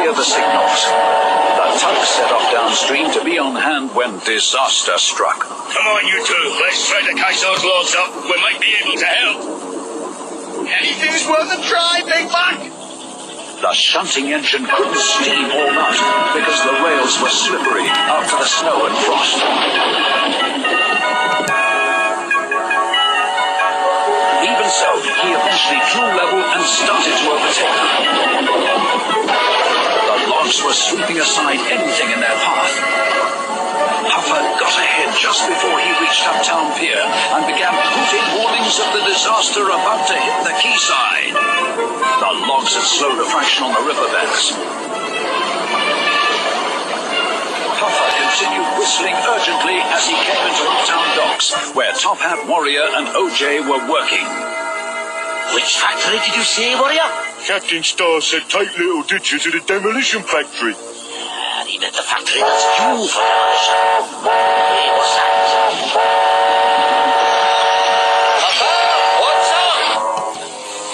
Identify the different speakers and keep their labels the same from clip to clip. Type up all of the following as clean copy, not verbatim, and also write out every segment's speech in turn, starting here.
Speaker 1: hear the signals. The tugs set off downstream to be on hand when disaster struck.
Speaker 2: Come on, you two. Let's try to catch those loads up. We might be able to help. Anything's worth a try, Big Mac.
Speaker 1: The shunting engine couldn't steam all night because the rails were slippery after the snow and frost. Even so, he eventually drew level and started to overtake them. The logs were sweeping aside anything in their path. Huffer got ahead just before he reached Uptown Pier and began hooting warnings of the disaster about to hit the quayside. The logs had slowed a fraction on the riverbeds. Huffer continued whistling urgently as he came into Uptown Docks, where Top Hat Warrior and OJ were working.
Speaker 3: Which factory did you say, Warrior?
Speaker 2: Captain Starr said take Little Ditcher to the demolition factory.
Speaker 3: He meant the factory that's due for demolition. Hey, what's that?
Speaker 4: Papa, what's up?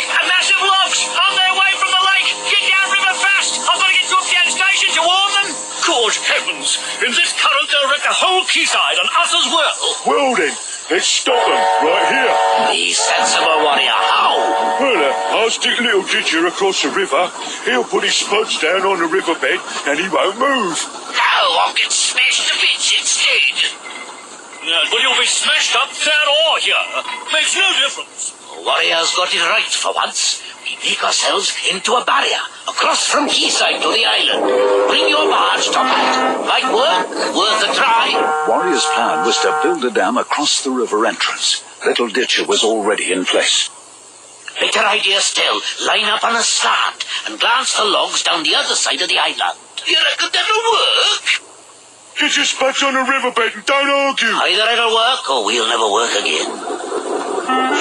Speaker 3: A massive logs on their way from the lake. Get downriver fast. I've got to get to Uptown Station to warn them.
Speaker 2: Good heavens! In this current they'll wreck the whole quayside and us as well. Well then, let's stop them right here.
Speaker 3: Be sensible, Warrior. How?
Speaker 2: Well, I'll stick Little Ditcher across the river. He'll put his spuds down on the riverbed and he won't move.
Speaker 3: No, I'll get smashed to bits instead.
Speaker 2: Well, you'll be smashed up there or here. Makes no difference.
Speaker 3: Warrior's got it right for once. We make ourselves into a barrier across from quayside to the island. Bring your barge, Top Hat. Might work. Worth a try.
Speaker 1: Warrior's plan was to build a dam across the river entrance. Little Ditcher was already in place.
Speaker 3: Better idea still. Line up on a slant and glance the logs down the other side of the island. You reckon that'll work?
Speaker 2: Get your spuds on the riverbed and don't argue.
Speaker 3: Either it'll work or we'll never work again.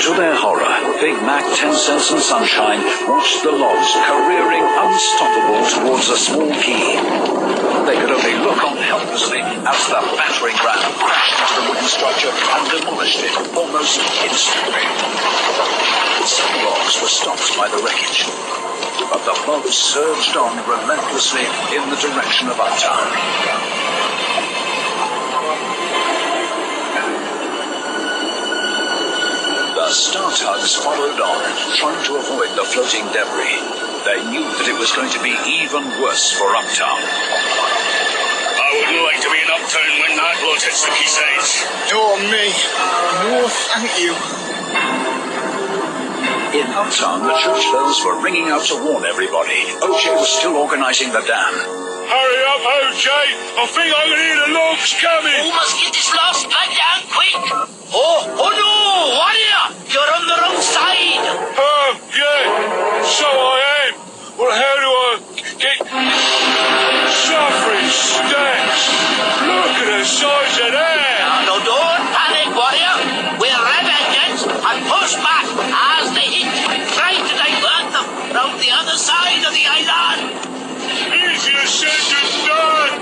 Speaker 1: To their horror, Big Mac, 10 Cents and Sunshine watched the logs careering unstoppable towards a small quay. They could only look on helplessly as the battering ram crashed into the wooden structure and demolished it almost instantly. Some logs were stopped by the wreckage, but the boat surged on relentlessly in the direction of Uptown. The Star Tugs followed on, trying to avoid the floating debris. They knew that it was going to be even worse for Uptown.
Speaker 2: I wouldn't like to be in Uptown when that boat hits the quaysides.
Speaker 4: Nor me. No, thank you.
Speaker 1: In Uptown, the church bells were ringing out to warn everybody. OJ was still organizing the dam.
Speaker 2: Hurry up, OJ! I think I can hear the logs coming!
Speaker 3: We must get this log slide down quick. Oh no, Warrior! You're on the wrong side.
Speaker 2: Yeah, so I am. Well, how do I get... Suffering stacks! Look at the size of that!
Speaker 3: No, don't panic, Warrior. We'll rev engines and push back as they hit. Try to divert them round the other side of the island.
Speaker 2: Easier said than done!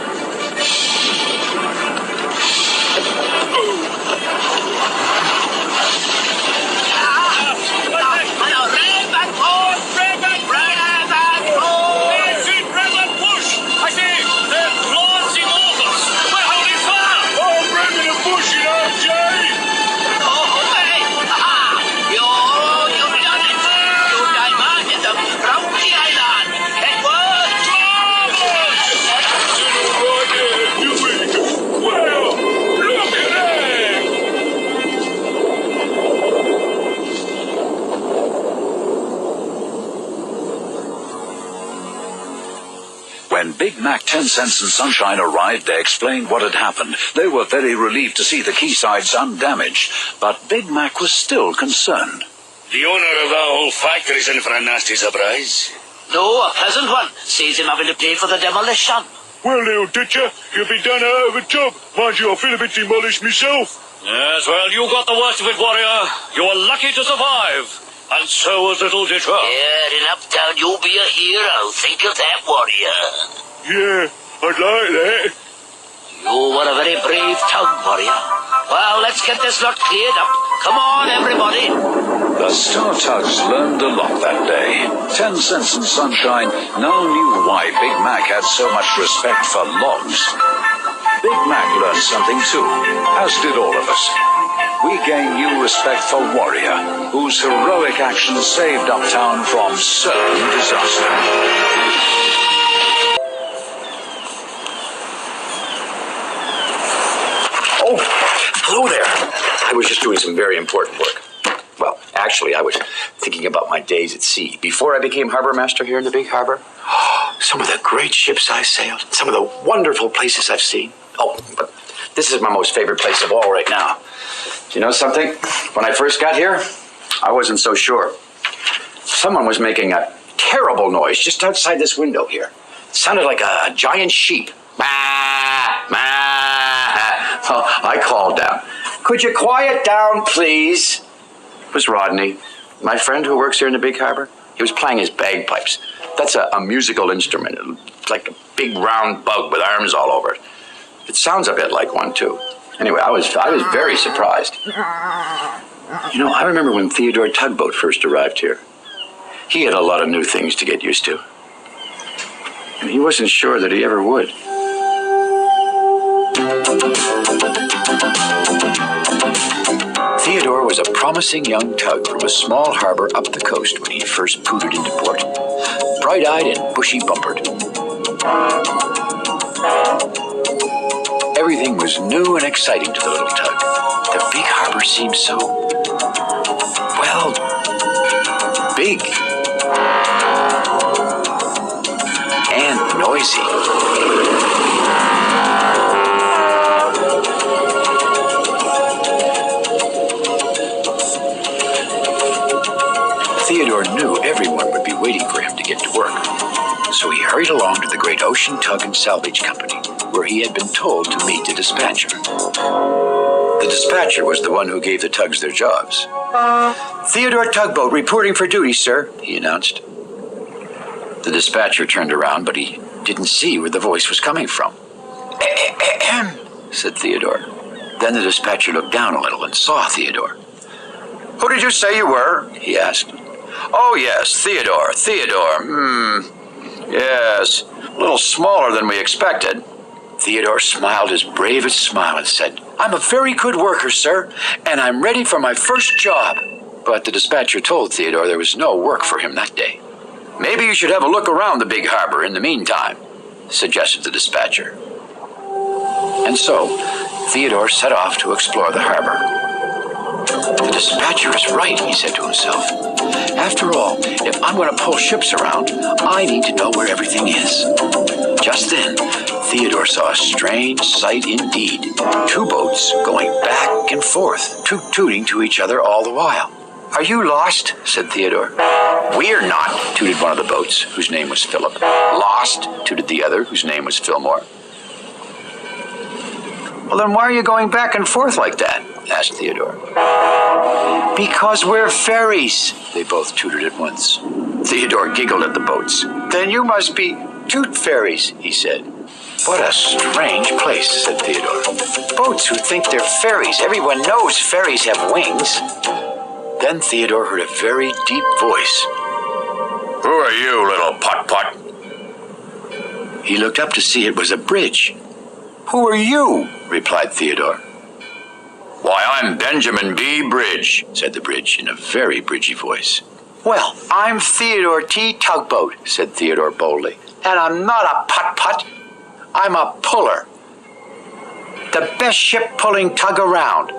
Speaker 1: When Big Mac, 10 Cents and Sunshine arrived, they explained what had happened. They were very relieved to see the quaysides undamaged, but Big Mac was still concerned.
Speaker 2: The owner of that whole factory's in for a nasty surprise.
Speaker 3: No, a pleasant one. Saves him having to pay for the demolition.
Speaker 2: Well, Little Ditcher, you'll be done out of a job. Mind you, I feel a bit demolished myself.
Speaker 5: Yes, well, you got the worst of it, Warrior. You were lucky to survive. And so was Little Ditcher.
Speaker 3: Yeah, in Uptown you'll be a hero. Think of that, Warrior.
Speaker 2: Yeah, I'd like that.
Speaker 3: You were a very brave town, Warrior. Well, let's get this lot cleared up Come on, everybody.
Speaker 1: The Star Tugs learned a lot that day. 10 Cents and Sunshine now knew why Big Mac had so much respect for logs. Big Mac learned something too, as did all of us. We gained new respect for Warrior, whose heroic actions saved Uptown from certain disaster.
Speaker 6: Oh, hello there. I was just doing some very important work. Well, actually, I was thinking about my days at sea before I became harbor master here in the big harbor. Some of the great ships I sailed, some of the wonderful places I've seen. Oh, but this is my most favorite place of all right now. Do you know something? When I first got here, I wasn't so sure. Someone was making a terrible noise just outside this window here. It sounded like a giant sheep. Bah, bah. So I called down. Could you quiet down, please? It was Rodney, my friend who works here in the big harbor. He was playing his bagpipes. That's a musical instrument. It's like a big round bug with arms all over it. It sounds a bit like one, too. Anyway, I was very surprised. You know, I remember when Theodore Tugboat first arrived here. He had a lot of new things to get used to. And he wasn't sure that he ever would. Theodore was a promising young tug from a small harbor up the coast when he first pootered into port. Bright-eyed and bushy-bumpered. Everything was new and exciting to the little tug. The big harbor seemed so, well, big. And noisy. Theodore knew everyone would be waiting for him to get to work. So he hurried along to the great Ocean Tug and Salvage Company, where he had been told to meet the dispatcher. The dispatcher was the one who gave the tugs their jobs. Theodore Tugboat reporting for duty, sir, he announced. The dispatcher turned around, but he didn't see where the voice was coming from. Ahem, said Theodore. Then the dispatcher looked down a little and saw Theodore. Who did you say you were? He asked. Oh, yes, Theodore. Yes, a little smaller than we expected. Theodore smiled his bravest smile and said, I'm a very good worker, sir, and I'm ready for my first job. But the dispatcher told Theodore there was no work for him that day. Maybe you should have a look around the big harbor in the meantime, suggested the dispatcher. And so, Theodore set off to explore the harbor. The dispatcher is right, he said to himself. After all, if I'm going to pull ships around, I need to know where everything is. Just then, Theodore saw a strange sight indeed. Two boats going back and forth, toot-tooting to each other all the while. Are you lost? Said Theodore. We're not, tooted one of the boats, whose name was Philip. Lost, tooted the other, whose name was Fillmore. Well, then why are you going back and forth like that? Asked Theodore. Because we're fairies, they both tooted at once. Theodore giggled at the boats. Then you must be toot fairies, he said. What a strange place, said Theodore. Boats who think they're fairies. Everyone knows fairies have wings. Then Theodore heard a very deep voice. Who are you, little putt-putt? He looked up to see it was a bridge. Who are you? Replied Theodore. Why, I'm Benjamin B. Bridge, said the bridge in a very bridgy voice. Well, I'm Theodore T. Tugboat, said Theodore boldly. And I'm not a putt-putt. I'm a puller. The best ship-pulling tug around.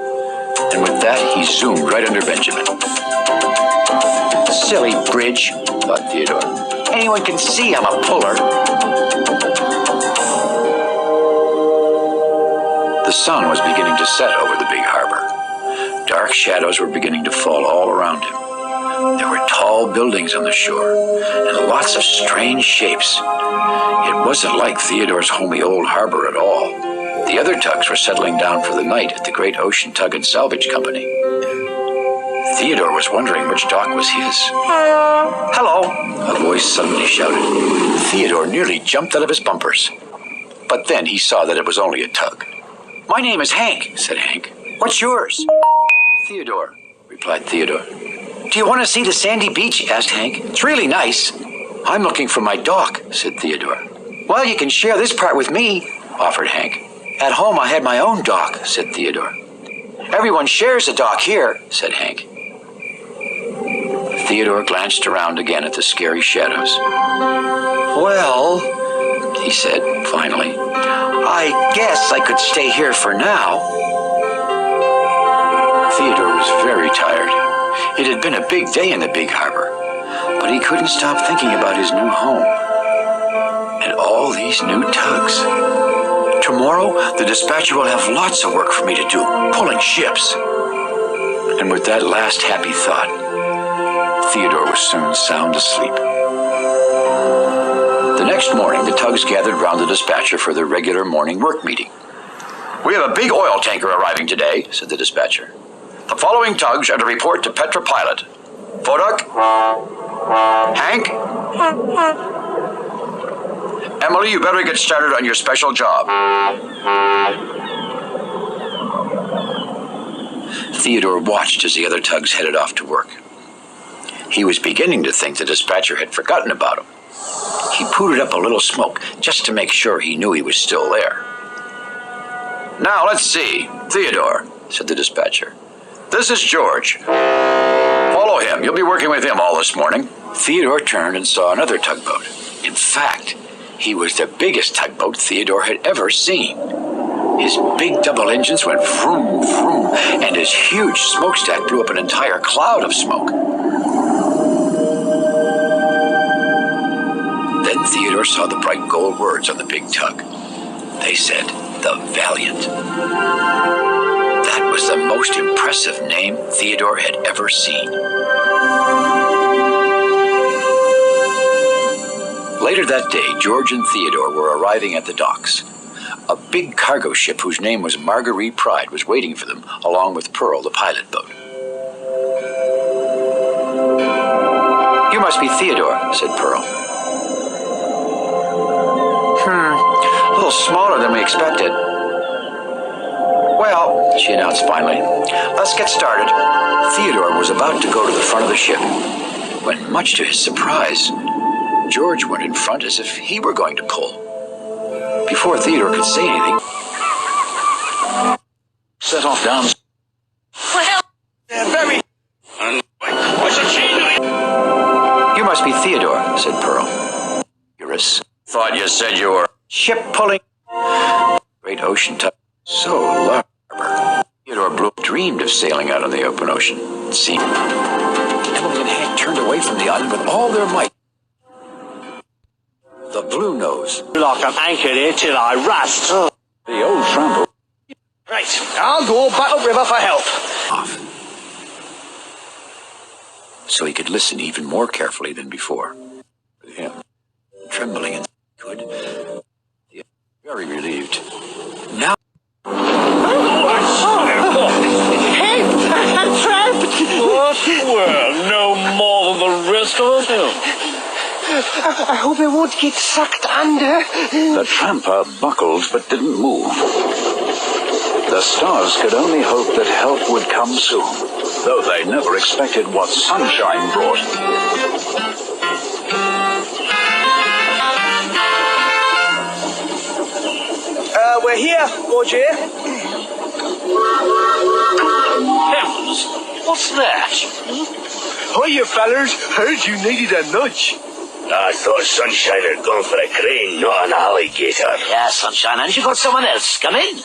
Speaker 6: And with that, he zoomed right under Benjamin. Silly bridge, thought Theodore. Anyone can see I'm a puller. The sun was beginning to set over the big harbor. Dark shadows were beginning to fall all around him. There were tall buildings on the shore, and lots of strange shapes. It wasn't like Theodore's homey old harbor at all. The other tugs were settling down for the night at the great Ocean Tug and Salvage Company. Theodore was wondering which dock was his. Hello, a voice suddenly shouted. Theodore nearly jumped out of his bumpers. But then he saw that it was only a tug. My name is Hank, said Hank. What's yours? Theodore, replied Theodore. Do you want to see the sandy beach? Asked Hank. It's really nice. I'm looking for my dock, said Theodore. Well, you can share this part with me, offered Hank. At home I had my own dock, said Theodore. Everyone shares a dock here, said Hank. Theodore glanced around again at the scary shadows. Well, he said finally, I guess I could stay here for now. Theodore was very tired. It had been a big day in the big harbor, but he couldn't stop thinking about his new home and all these new tugs. Tomorrow, the dispatcher will have lots of work for me to do, pulling ships. And with that last happy thought, Theodore was soon sound asleep. The next morning, the tugs gathered round the dispatcher for their regular morning work meeting. We have a big oil tanker arriving today, said the dispatcher. The following tugs are to report to Petra Pilot. Vodok? Hank? Emily, you better get started on your special job. Theodore watched as the other tugs headed off to work. He was beginning to think the dispatcher had forgotten about him. He pooted up a little smoke just to make sure he knew he was still there. Now, let's see. Theodore, said the dispatcher. This is George. Follow him. You'll be working with him all this morning. Theodore turned and saw another tugboat. In fact, he was the biggest tugboat Theodore had ever seen. His big double engines went vroom, vroom, and his huge smokestack blew up an entire cloud of smoke. Then Theodore saw the bright gold words on the big tug. They said, The Valiant. That was the most impressive name Theodore had ever seen. Later that day, George and Theodore were arriving at the docks. A big cargo ship whose name was Marguerite Pride was waiting for them, along with Pearl, the pilot boat. You must be Theodore, said Pearl. A little smaller than we expected. Well, she announced finally, let's get started. Theodore was about to go to the front of the ship when, much to his surprise, George went in front as if he were going to pull. Before Theodore could say anything,
Speaker 1: Set off down.
Speaker 2: Well, very. And what's a she doing?
Speaker 6: You must be Theodore, said Pearl. Thought you said you were. Ship pulling. Great ocean tug. So large. Theodore Bloom dreamed of sailing out on the open ocean. It seemed. Emily and Hank turned away from the island with all their might. The Blue Nose.
Speaker 5: Like I'm anchored here till I rust.
Speaker 1: The old tramp.
Speaker 2: Right, I'll go back upriver for help.
Speaker 6: Off. So he could listen even more carefully than before. With him, trembling and good, very relieved. Now.
Speaker 5: Well, no more than the rest of them.
Speaker 2: I hope it won't get sucked under.
Speaker 1: The tramper buckled but didn't move. The stars could only hope that help would come soon, though they never expected what sunshine brought.
Speaker 2: We're here, Roger.
Speaker 5: Heavens, what's that?
Speaker 2: Hiya, fellers. Heard you needed a nudge.
Speaker 3: I thought Sunshine had gone for a crane, not an alligator. Yeah, Sunshine, and you got someone else. Come in.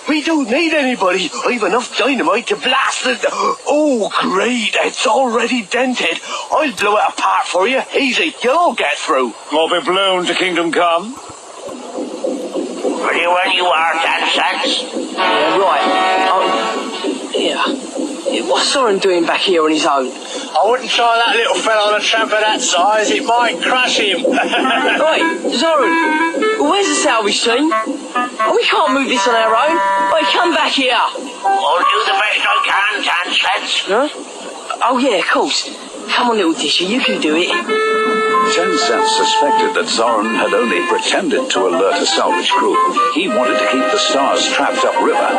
Speaker 2: We don't need anybody. I've enough dynamite to blast it. Oh, great. It's already dented. I'll blow it apart for you. Easy. You'll all get through.
Speaker 5: I'll be blown to kingdom come.
Speaker 3: Ready where you are, 10 cents.
Speaker 7: Right. Yeah. What's Soren doing back here on his own?
Speaker 2: I wouldn't try that little fella on a tramp of that size. It might crush him.
Speaker 7: Right, Soren, where's the salvage team? Oh, we can't move this on our own. Right, come back here.
Speaker 3: I'll do the best I can, 10 cents.
Speaker 7: Huh? Oh, yeah, of course. Come on, little Disher, you can do it.
Speaker 1: 10 Cents suspected that Zoran had only pretended to alert a salvage crew. He wanted to keep the stars trapped upriver.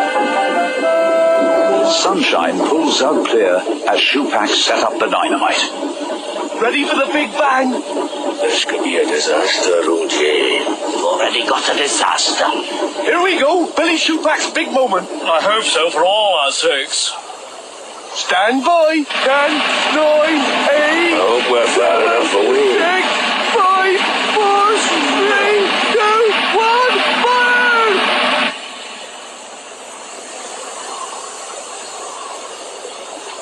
Speaker 1: Sunshine pulls out clear as Shupak set up the dynamite.
Speaker 2: Ready for the big bang?
Speaker 3: This could be a disaster, Rudy. Already got a disaster.
Speaker 2: Here we go. Billy Shupak's big moment.
Speaker 5: I hope so for all our sakes.
Speaker 2: Stand by. 10, 9, 8,
Speaker 3: Hope we're far enough away.
Speaker 2: 6, 5, 4, 3, 2, 1, fire!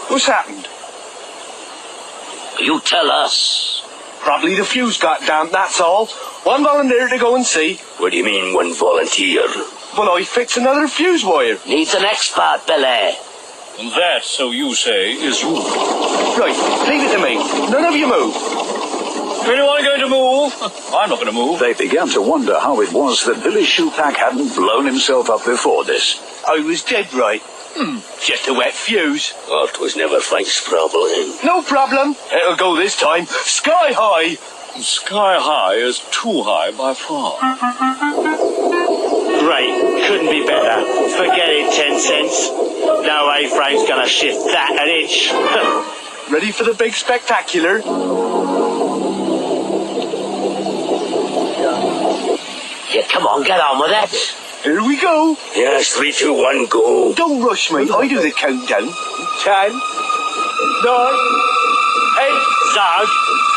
Speaker 2: What's happened?
Speaker 3: You tell us.
Speaker 2: Probably the fuse got damped, that's all. One volunteer to go and see.
Speaker 3: What do you mean, one volunteer?
Speaker 2: Well, I fix another fuse wire.
Speaker 3: Needs an expert, Billy.
Speaker 5: That, so you say, is you.
Speaker 2: Right, leave it to me. None of you move.
Speaker 5: Anyone going to move? I'm not going to move.
Speaker 1: They began to wonder how it was that Billy Shupak hadn't blown himself up before this.
Speaker 2: I was dead right. Just a wet fuse.
Speaker 3: Oh, it was never Frank's problem.
Speaker 2: No problem. It'll go this time. Sky high.
Speaker 5: Sky high is too high by far.
Speaker 8: Great, couldn't be better. Forget it, 10 cents. No A-frame's gonna shift that an inch.
Speaker 2: Ready for the big spectacular?
Speaker 3: Yeah, come on, get on with it.
Speaker 2: Here we go.
Speaker 3: Yes, 3, 2, 1, go.
Speaker 2: Don't rush me. I do the countdown. 10, 9, 8,
Speaker 8: Zug,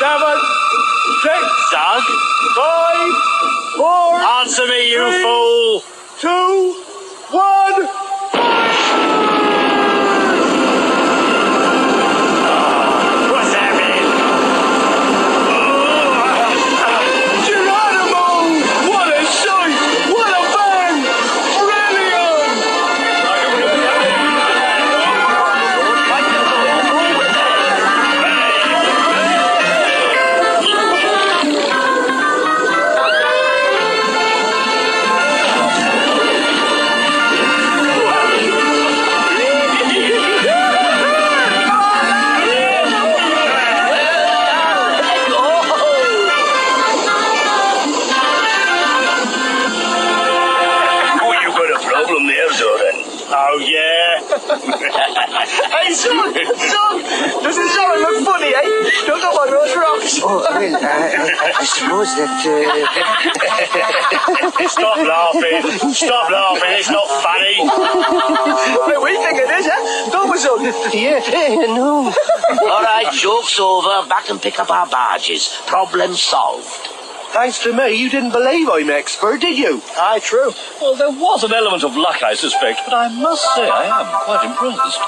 Speaker 2: 7, 6,
Speaker 8: Zug,
Speaker 2: 5, 4,
Speaker 8: answer me, you
Speaker 2: 3,
Speaker 8: fool.
Speaker 2: 2, 1.
Speaker 8: What's happening?
Speaker 2: Geronimo! What a sight! What a bang! Brilliant!
Speaker 3: Oh, you got a problem there, Zoran.
Speaker 8: Oh, yeah.
Speaker 7: Hey, son! Doesn't Zoran look funny, eh? Don't go on those rocks.
Speaker 2: Oh, well, I suppose that,
Speaker 8: Stop laughing. Stop laughing. It's not funny.
Speaker 7: Well, we think it is, eh? Don't we, son?
Speaker 2: yeah, no.
Speaker 3: All right, joke's over. Back and pick up our barges. Problem solved.
Speaker 2: Thanks to me, you didn't believe I'm expert, did you?
Speaker 7: Aye, true.
Speaker 5: Well, there was an element of luck, I suspect, but I must say I am quite impressed.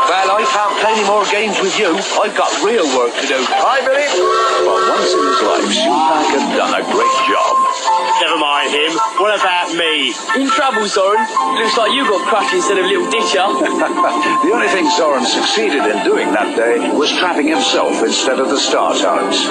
Speaker 2: Well, I can't play any more games with you. I've got real work to do. Hi, Billy.
Speaker 1: For once in his life, Shupak had done a great job.
Speaker 8: Never mind him. What about me?
Speaker 7: In trouble, Zoran. Looks like you got crutch instead of little ditcher.
Speaker 1: The only thing Zoran succeeded in doing that day was trapping himself instead of the Star Tugs.